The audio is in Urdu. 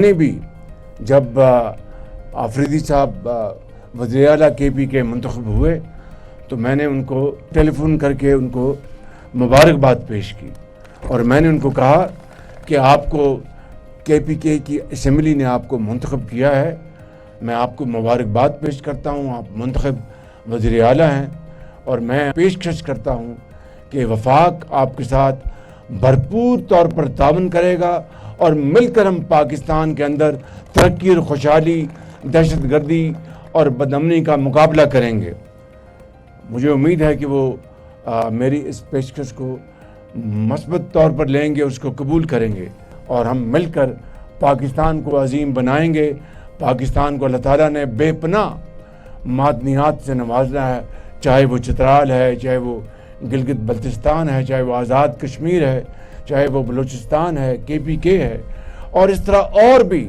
نے بھی جب آفریدی صاحب وزیر اعلیٰ KP کے منتخب ہوئے تو میں نے ان کو ٹیلی فون کر کے ان کو مبارکباد پیش کی، اور میں نے ان کو کہا کہ آپ کو KPK کی اسمبلی نے آپ کو منتخب کیا ہے، میں آپ کو مبارکباد پیش کرتا ہوں، آپ منتخب وزیر اعلیٰ ہیں، اور میں پیشکش کرتا ہوں کہ وفاق آپ کے ساتھ بھرپور طور پر تعاون کرے گا، اور مل کر ہم پاکستان کے اندر ترقی اور خوشحالی، دہشت گردی اور بدامنی کا مقابلہ کریں گے۔ مجھے امید ہے کہ وہ میری اس پیشکش کو مثبت طور پر لیں گے، اس کو قبول کریں گے، اور ہم مل کر پاکستان کو عظیم بنائیں گے۔ پاکستان کو اللہ تعالیٰ نے بے پناہ معدنیات سے نوازنا ہے، چاہے وہ چترال ہے، چاہے وہ گلگت بلتستان ہے، چاہے وہ آزاد کشمیر ہے، چاہے وہ بلوچستان ہے، KPK ہے، اور اس طرح اور بھی